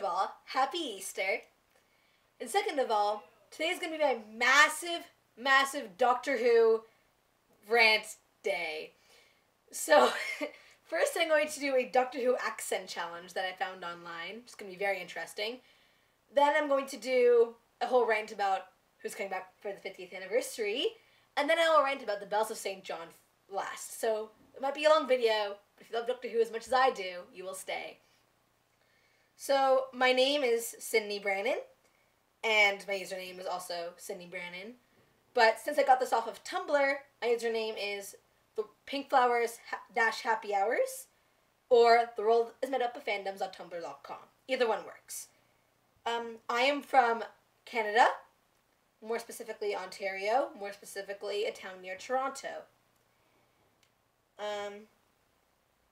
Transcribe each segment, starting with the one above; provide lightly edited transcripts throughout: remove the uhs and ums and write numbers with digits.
all, happy Easter. And second of all, today's going to be my massive Doctor Who rant day. So, first I'm going to do a Doctor Who accent challenge that I found online. It's going to be very interesting. Then I'm going to do a whole rant about who's coming back for the 50th anniversary. And then I'll rant about the Bells of St. John last. So, it might be a long video, but if you love Doctor Who as much as I do, you will stay. So, my name is Sydney Brannon, and my username is also Sydney Brannon. But since I got this off of Tumblr, my username is the Pink Flowers Happy Hours, or The World is Made Up of Fandoms.tumblr.com. Either one works. I am from Canada, more specifically Ontario, more specifically a town near Toronto.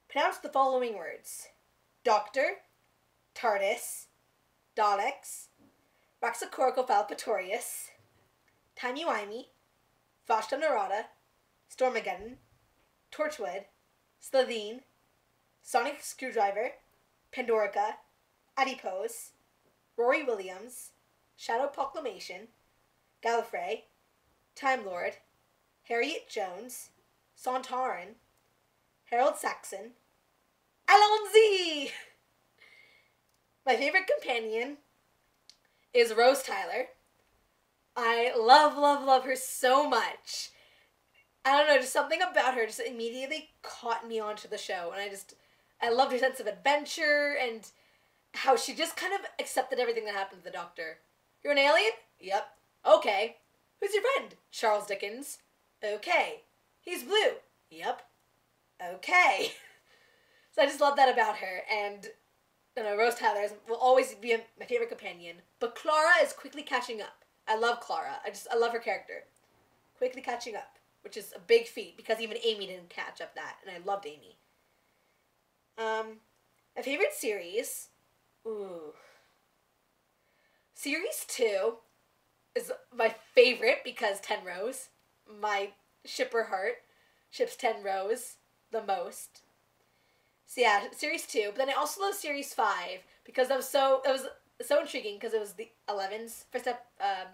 Pronounce the following words: Doctor, TARDIS, Daleks, Raxacoricophalopatorius, Timey-wimey, Vashta Narada, Stormageddon, Torchwood, Slitheen, Sonic Screwdriver, Pandorica, Adipose, Rory Williams, Shadow Proclamation, Gallifrey, Time Lord, Harriet Jones, Sontaran, Harold Saxon, Alonzi! My favorite companion is Rose Tyler. I love her so much. I don't know, just something about her just immediately caught me onto the show. And I loved her sense of adventure and how she just kind of accepted everything that happened to the Doctor. You're an alien? Yep. Okay. Who's your friend? Charles Dickens. Okay. He's blue. Yep. Okay. So I just love that about her, and Rose Tyler will always be my favorite companion. But Clara is quickly catching up. I love Clara. I love her character. Quickly catching up, which is a big feat because even Amy didn't catch up that, and I loved Amy. My favorite series. Ooh. Series 2 is my favorite because 10 Rose. My shipper heart ships 10 Rose the most. So yeah, Series 2. But then I also love Series 5 because it was so intriguing because it was the 11's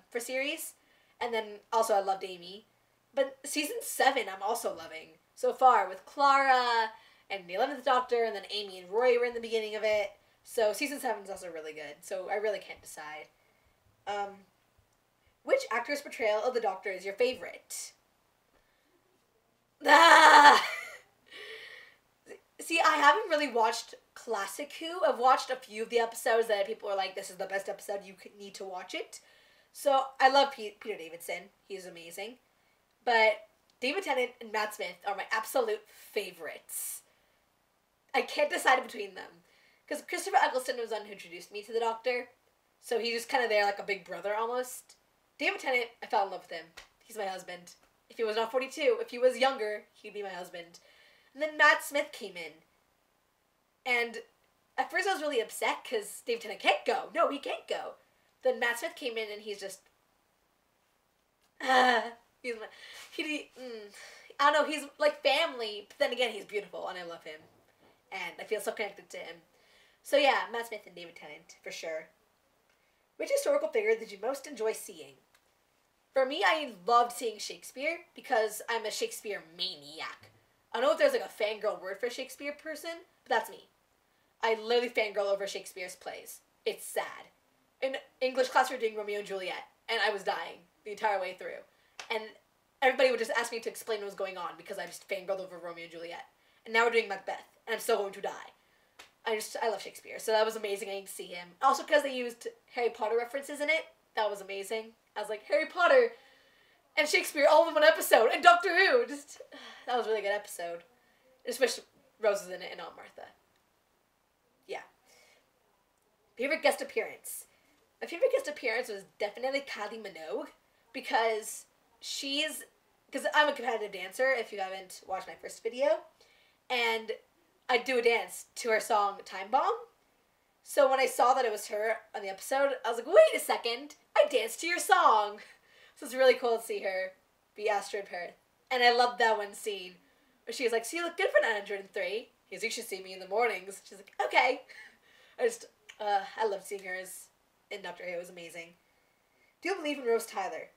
for series. And then also I loved Amy. But Season 7 I'm also loving so far with Clara and the 11th Doctor, and then Amy and Roy were in the beginning of it. So Season 7 is also really good. So I really can't decide. Which actor's portrayal of the Doctor is your favorite? Ah! See, I haven't really watched Classic Who. I've watched a few of the episodes that people are like, this is the best episode, you need to watch it. So, I love Peter Davidson. He's amazing. But David Tennant and Matt Smith are my absolute favorites. I can't decide between them. Because Christopher Eccleston was the one who introduced me to the Doctor. So he's just kind of there like a big brother almost. David Tennant, I fell in love with him. He's my husband. If he was not 42, if he was younger, he'd be my husband. And then Matt Smith came in. And at first I was really upset because David Tennant can't go. No, he can't go. Then Matt Smith came in and he's just... I don't know, he's like family. But then again, he's beautiful and I love him. And I feel so connected to him. So yeah, Matt Smith and David Tennant, for sure. Which historical figure did you most enjoy seeing? For me, I loved seeing Shakespeare because I'm a Shakespeare maniac. I don't know if there's like a fangirl word for a Shakespeare person, but that's me. I literally fangirl over Shakespeare's plays. It's sad. In English class, we were doing Romeo and Juliet, and I was dying the entire way through. And everybody would just ask me to explain what was going on because I just fangirled over Romeo and Juliet. And now we're doing Macbeth, and I'm still going to die. I love Shakespeare, so that was amazing getting to see him. Also because they used Harry Potter references in it, that was amazing. I was like, Harry Potter and Shakespeare all in one episode, and Doctor Who. That was a really good episode. I just wish Rose was in it and not Martha. Yeah. Favorite guest appearance. My favorite guest appearance was definitely Kylie Minogue because I'm a competitive dancer if you haven't watched my first video, and I do a dance to her song Time Bomb. So when I saw that it was her on the episode, I was like, wait a second, I danced to your song. So it's really cool to see her be Astrid Perth. And I loved that one scene where she was like, so you look good for 903. He's like, you should see me in the mornings. She's like, okay. I love loved seeing her in Doctor Who. It was amazing. Do you believe in Rose Tyler?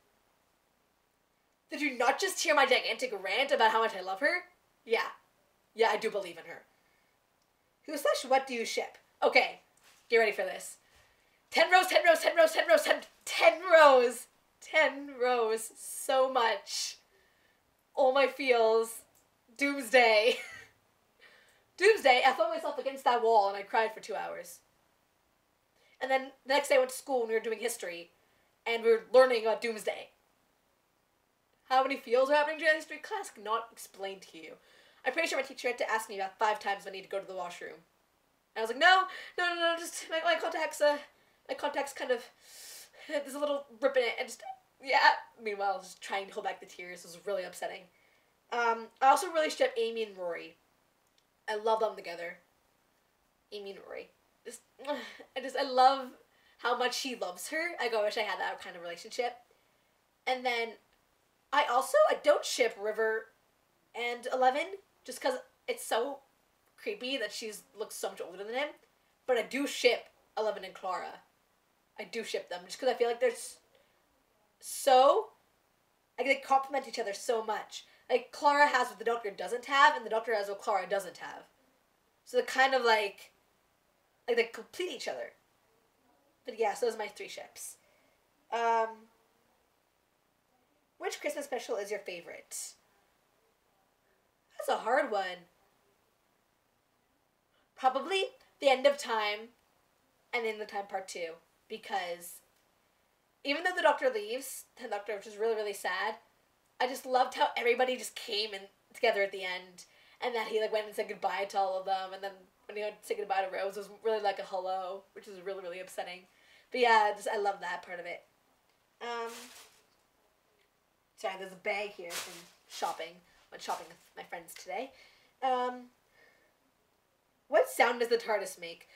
Did you not just hear my gigantic rant about how much I love her? Yeah. Yeah, I do believe in her. Who/what do you ship? Okay, get ready for this. 10 rows, 10 rows, 10 rows, 10 rows, 10 rows. 10 rows. So much. All my feels. Doomsday. Doomsday, I threw myself against that wall and I cried for 2 hours. And then the next day I went to school and we were doing history. And we were learning about Doomsday. How many feels are happening during history class cannot explain to you. I'm pretty sure my teacher had to ask me about 5 times when I need to go to the washroom. And I was like, no, just my contact's kind of, there's a little rip in it, and just, yeah. Meanwhile, just trying to hold back the tears. It was really upsetting. I also really ship Amy and Rory. I love them together. Amy and Rory. I love how much she loves her. I wish I had that kind of relationship. And then, I don't ship River and 11, just because it's so creepy that she looks so much older than him. But I do ship 11 and Clara. I do ship them, just because I feel like they're they complement each other so much. Like, Clara has what the Doctor doesn't have, and the Doctor has what Clara doesn't have. So they're kind of like they complete each other. But yeah, so those are my 3 ships. Which Christmas special is your favorite? That's a hard one. Probably The End of Time and In the Time Part 2. Because even though the Doctor leaves, the Doctor, which is really, really sad, I just loved how everybody just came in together at the end. And that he went and said goodbye to all of them. And then when he went to say goodbye to Rose, it was really like a hello, which was really, really upsetting. But yeah, I love that part of it. Sorry, there's a bag here from shopping. Went shopping with my friends today. What sound does the TARDIS make?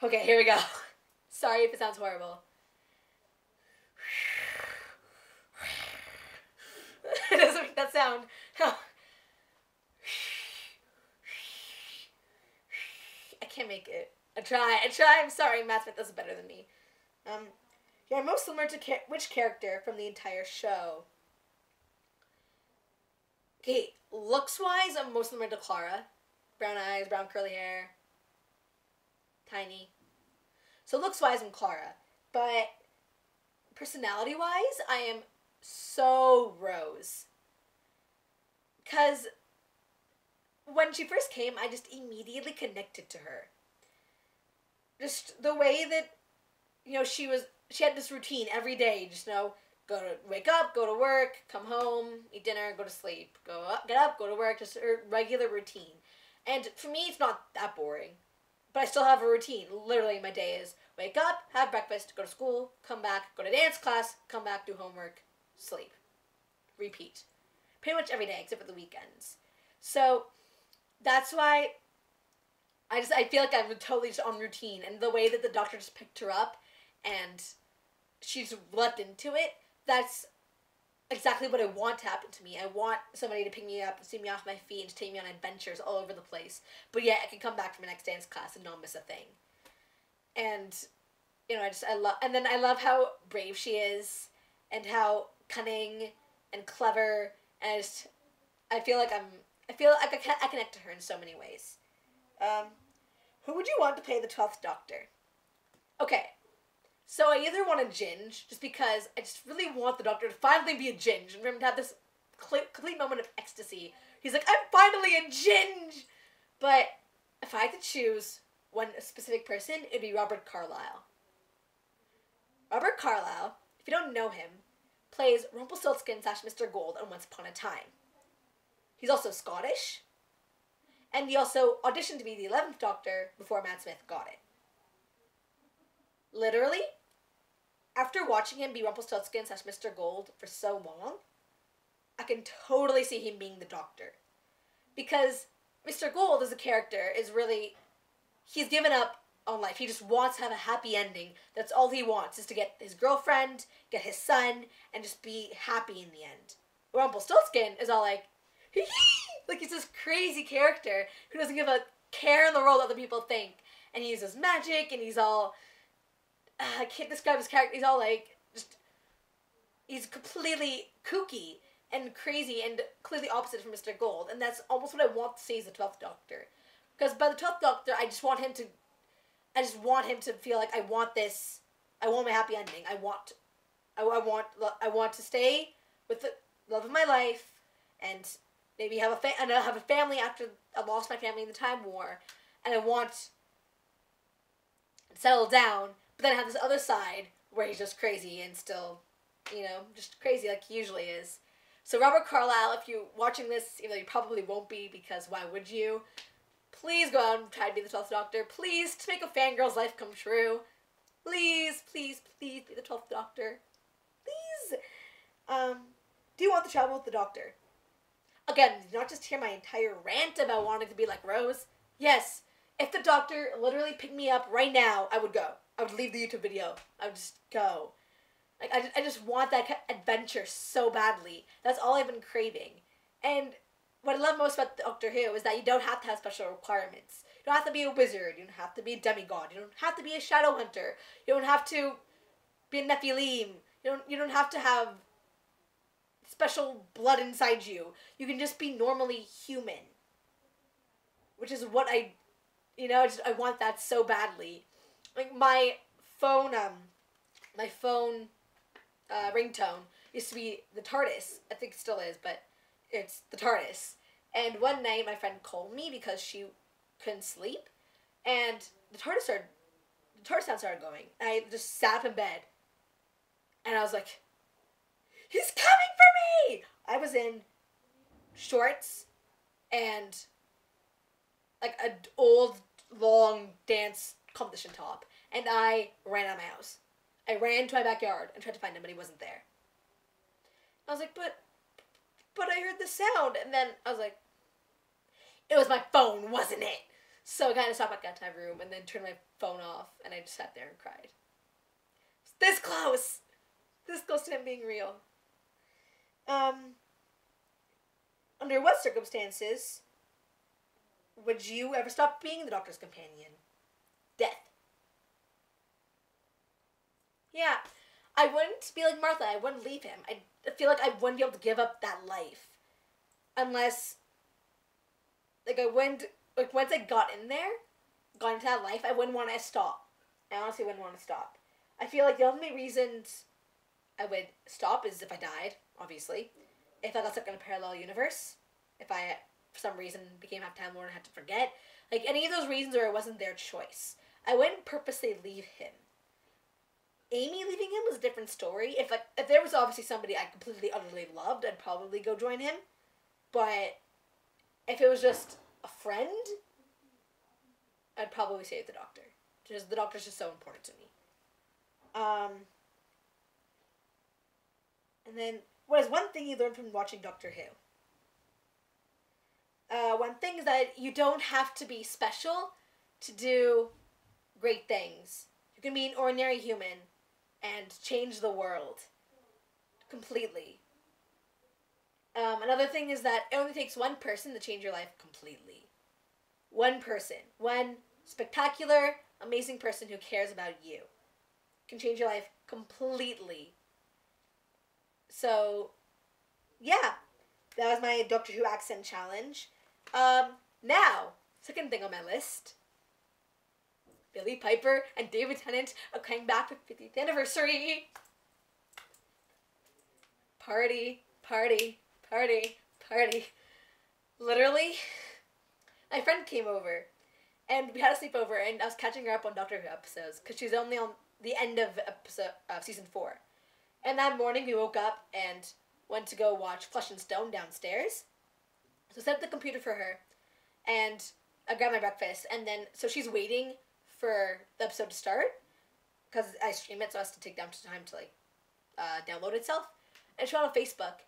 Okay, here we go. Sorry if it sounds horrible. It doesn't make that sound. I can't make it. I try. I'm sorry, Matt Smith does it better than me. You're most similar to which character from the entire show? Okay, looks-wise, I'm most similar to Clara. Brown eyes, brown curly hair. Tiny. So looks-wise, I'm Clara. But personality-wise, I am so Rose. Because when she first came, I just immediately connected to her. Just the way that, she had this routine every day. Just, wake up, go to work, come home, eat dinner, go to sleep, get up, go to work, just a regular routine. And for me, it's not that boring. But I still have a routine. Literally, my day is wake up, have breakfast, go to school, come back, go to dance class, come back, do homework, sleep. Repeat. Pretty much every day, except for the weekends. So, that's why I feel like I'm totally just on routine. And the way that the Doctor just picked her up and she's leapt into it, that's exactly what I want to happen to me. I want somebody to pick me up and see me off my feet and to take me on adventures all over the place. But yet I can come back from my next dance class and not miss a thing. And, I love how brave she is and how cunning and clever. And I feel like I connect to her in so many ways. Who would you want to play the 12th Doctor? Okay. So I either want a Ginge, just because I just really want the Doctor to finally be a Ginge, and for him to have this complete moment of ecstasy. He's like, I'm finally a Ginge! But if I had to choose one specific person, it'd be Robert Carlyle. Robert Carlyle, if you don't know him, plays Rumpelstiltskin / Mr. Gold on Once Upon a Time. He's also Scottish, and he also auditioned to be the 11th Doctor before Matt Smith got it. Literally, after watching him be Rumpelstiltskin / Mr. Gold for so long, I can totally see him being the Doctor. Because Mr. Gold as a character is really, he's given up on life. He just wants to have a happy ending. That's all he wants, is to get his girlfriend, get his son, and just be happy in the end. Rumpelstiltskin is all like, hee hee! Like, he's this crazy character who doesn't give a care in the world what other people think. And he uses magic, and he's all I can't describe his character. He's all like, just, he's completely kooky and crazy and clearly opposite from Mr. Gold. And that's almost what I want to see as the 12th Doctor. Because by the 12th Doctor, I just want him to feel like I want this, I want my happy ending. I want to stay with the love of my life and maybe have a family after I lost my family in the Time War. And I want to settle down, but then I have this other side where he's just crazy and still, just crazy like he usually is. So Robert Carlyle, if you're watching this, even though you probably won't be because why would you? Please go out and try to be the 12th Doctor. Please, to make a fangirl's life come true. Please, please, please be the 12th Doctor. Please. Do you want to travel with the Doctor? Again, did not just hear my entire rant about wanting to be like Rose. Yes, if the Doctor literally picked me up right now, I would go. I would leave the YouTube video. I would just go. Like, I just want that adventure so badly. That's all I've been craving. And what I love most about Doctor Who is that you don't have to have special requirements. You don't have to be a wizard. You don't have to be a demigod. You don't have to be a shadow hunter. You don't have to be a Nephilim. You don't have to have special blood inside you. You can just be normally human. Which is what I want that so badly. Like my phone ringtone used to be the TARDIS. I think it still is, but it's the TARDIS. And one night my friend called me because she couldn't sleep, and the TARDIS sound started going. And I just sat up in bed, and I was like, "He's coming for me!" I was in shorts and like an old long dance competition top, and I ran out of my house. I ran to my backyard and tried to find him, but he wasn't there. I was like, but I heard the sound, and then I was like, it was my phone, wasn't it? So I kind of stopped back out to my room and then turned my phone off, and I just sat there and cried. This close to him being real. Under what circumstances would you ever stop being the Doctor's companion? Death. Yeah, I wouldn't be like Martha. I wouldn't leave him. I feel like I wouldn't be able to give up that life. Unless, once I got into that life, I wouldn't want to stop. I honestly wouldn't want to stop. I feel like the only reasons I would stop is if I died, obviously. If I got stuck in a parallel universe. If I, for some reason, became half-time Lord and had to forget. Like, any of those reasons where it wasn't their choice. I wouldn't purposely leave him. Amy leaving him was a different story. If there was obviously somebody I completely, utterly loved, I'd probably go join him. But if it was just a friend, I'd probably stay with the Doctor. Just the Doctor's just so important to me. And then, what is one thing you learned from watching Doctor Who? One thing is that you don't have to be special to do great things. You can be an ordinary human and change the world completely. Another thing is that it only takes one person to change your life completely. One person. One spectacular, amazing person who cares about you can change your life completely. So, yeah. That was my Doctor Who accent challenge. Now, second thing on my list. Billie Piper and David Tennant are coming back for 50th anniversary. Party, party, party, party. Literally, my friend came over, and we had a sleepover, and I was catching her up on Doctor Who episodes, because she was only on the end of season 4. And that morning, we woke up and went to go watch Flesh and Stone downstairs. So I set up the computer for her, and I grabbed my breakfast, and then, so she's waiting for the episode to start, because I stream it, so it has to take down time to, download itself. And she went on Facebook,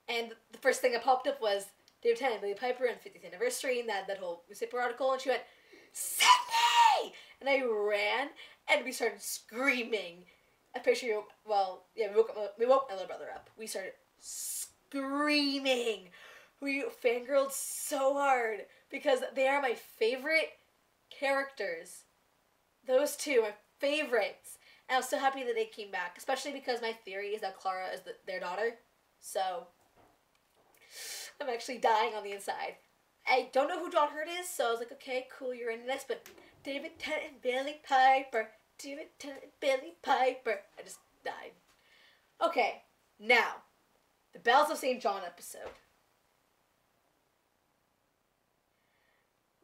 and the first thing that popped up was David Tennant, Billie Piper, and 50th anniversary, and that whole newspaper article, and she went, "Sydney!" And I ran, and we started screaming. I'm pretty sure, we woke my little brother up. We started screaming. We fangirled so hard, because they are my favorite characters. Those two, my favorites. And I was so happy that they came back, especially because my theory is that Clara is their daughter. So I'm actually dying on the inside. I don't know who John Hurt is, so I was like, okay, cool, you're in this, but David Tennant and Billy Piper. David Tennant and Billy Piper. I just died. Okay, now, the Bells of St. John episode.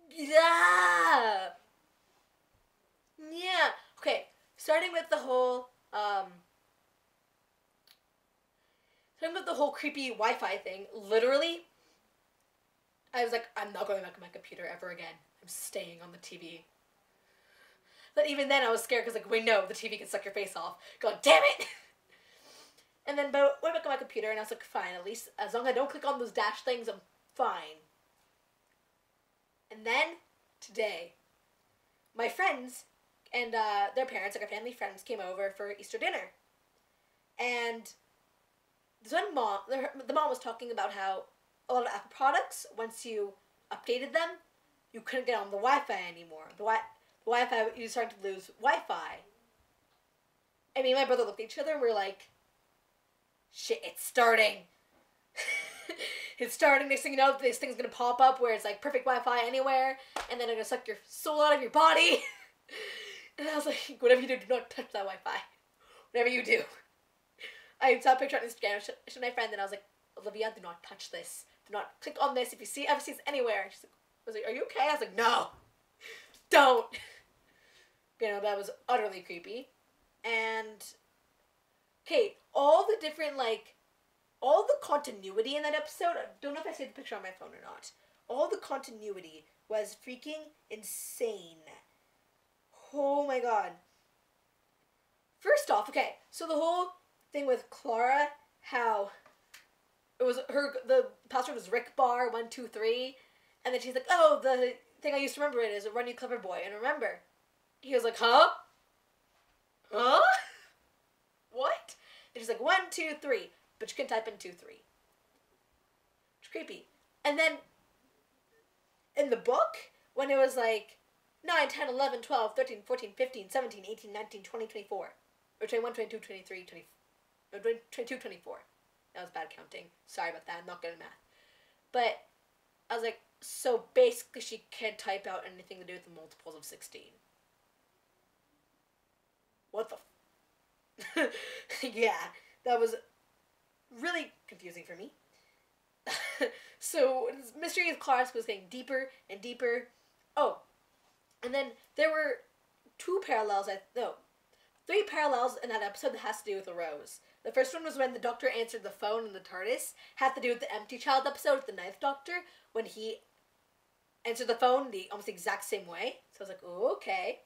Yeah! Yeah. Okay, starting with the whole, creepy Wi-Fi thing, literally, I was like, I'm not going back on my computer ever again. I'm staying on the TV. But even then, I was scared because, like, wait, no, the TV can suck your face off. Going, damn it! And then, but I went back on my computer, and I was like, fine, at least, as long as I don't click on those dash things, I'm fine. And then, today, my friends and their parents, like our family friends, came over for Easter dinner. And this one mom, the mom was talking about how a lot of Apple products, once you updated them, you couldn't get on the Wi-Fi anymore. The Wi-Fi, you started to lose Wi-Fi. And me and my brother looked at each other and we were like, shit, it's starting. It's starting. Next thing you know, this thing's going to pop up where it's like perfect Wi-Fi anywhere, and then it's going to suck your soul out of your body. And I was like, whatever you do not touch that Wi-Fi. Whatever you do. I saw a picture on Instagram, I showed my friend, and I was like, Olivia, do not touch this. Do not click on this if you ever see this anywhere. She's like, I was like, are you okay? I was like, no. Don't. You know, that was utterly creepy. And, okay, all the different, like, all the continuity in that episode, I don't know if I saved the picture on my phone or not. All the continuity was freaking insane. Oh my god. First off, okay, so the whole thing with Clara, how it was the password was Rick Bar 123, and then she's like, oh, the thing I used to remember it is Run You Clever Boy, and remember, he was like, huh? Huh? What? And she's like, 1, 2, 3, but you can type in 2, 3. It's creepy. And then in the book, when it was like 9, 10, 11, 12, 13, 14, 15, 17, 18, 19, 20, 24, or 21, 22, 23, 22, 24. That was bad counting. Sorry about that. I'm not good at math. But I was like, so basically she can't type out anything to do with the multiples of 16. What the yeah, that was really confusing for me. So, this mystery of Claus was getting deeper and deeper. Oh, and then there were 3 parallels in that episode that has to do with a rose. The first one was when the Doctor answered the phone in the TARDIS. Had to do with the Empty Child episode with the 9th Doctor, when he answered the phone almost the exact same way. So I was like, oh, okay.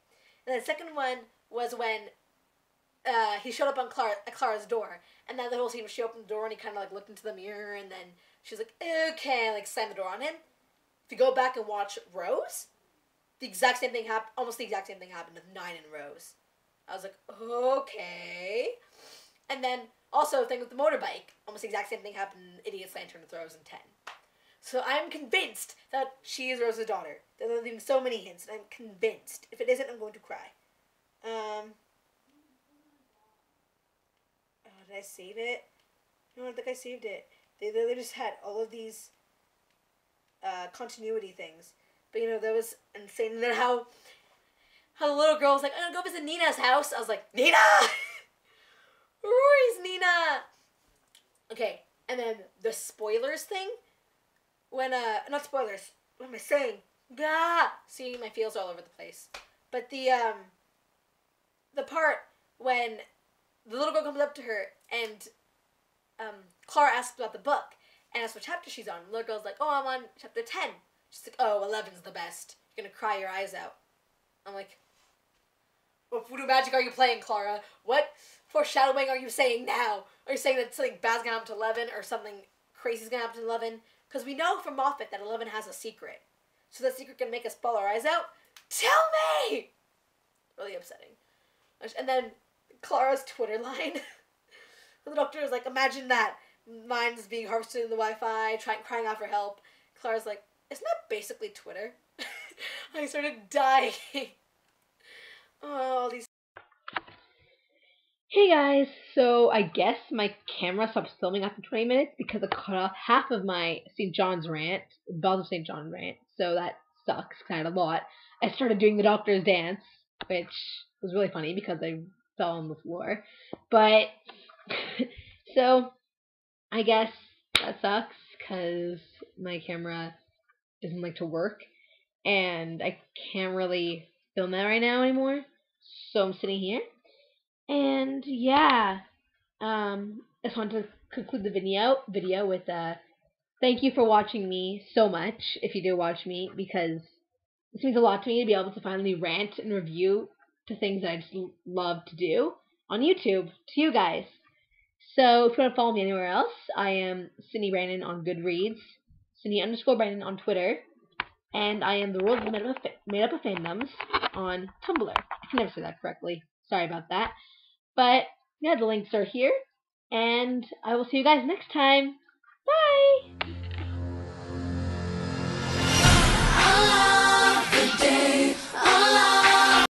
And then the second one was when he showed up on Clara's door, and then the whole scene was she opened the door and he kind of like looked into the mirror, and then she was like, okay, and like slammed the door on him. If you go back and watch Rose, almost the exact same thing happened with 9 and Rose. I was like, okay. And then also the thing with the motorbike, almost the exact same thing happened in Idiot's Lantern with Rose in 10. So I'm convinced that she is Rose's daughter. They're leaving so many hints, and I'm convinced. If it isn't, I'm going to cry. Did I save it? No, I don't think I saved it. They literally just had all of these continuity things. But, you know, that was insane. And then how the little girl was like, I'm going to go visit Nina's house. I was like, Nina! Where's Nina? Okay, and then the spoilers thing. When, not spoilers. What am I saying? Gah! See, my feels are all over the place. But the part when the little girl comes up to her and Clara asks about the book and asks what chapter she's on. The little girl's like, oh, I'm on chapter 10. She's like, oh, 11's the best. You're gonna cry your eyes out. I'm like, what voodoo magic are you playing, Clara? What foreshadowing are you saying now? Are you saying that something bad's gonna happen to 11 or something crazy's gonna happen to 11? Because we know from Moffat that 11 has a secret. So that secret can make us bawl our eyes out? Tell me! Really upsetting. And then Clara's Twitter line. The Doctor is like, imagine that. Mine's being harvested in the Wi-Fi, crying out for help. Clara's like, isn't that basically Twitter? I started dying. Oh, all these... Hey guys, so I guess my camera stopped filming after 20 minutes because it cut off half of my St. John's rant, Bells of St. John rant, so that sucks kind of a lot. I started doing the doctor's dance, which was really funny because I fell on the floor. But, so, I guess that sucks because my camera doesn't like to work, and I can't really film that right now anymore, so I'm sitting here. And yeah, I just want to conclude the video with thank you for watching me so much if you do watch me, because this means a lot to me to be able to finally rant and review to things that I just love to do on YouTube to you guys. So if you want to follow me anywhere else, I am Sydney Brandon on Goodreads, Sydney_Brandon on Twitter, and I am the world made up of fandoms on Tumblr. I can never say that correctly. Sorry about that. But yeah, the links are here, and I will see you guys next time. Bye!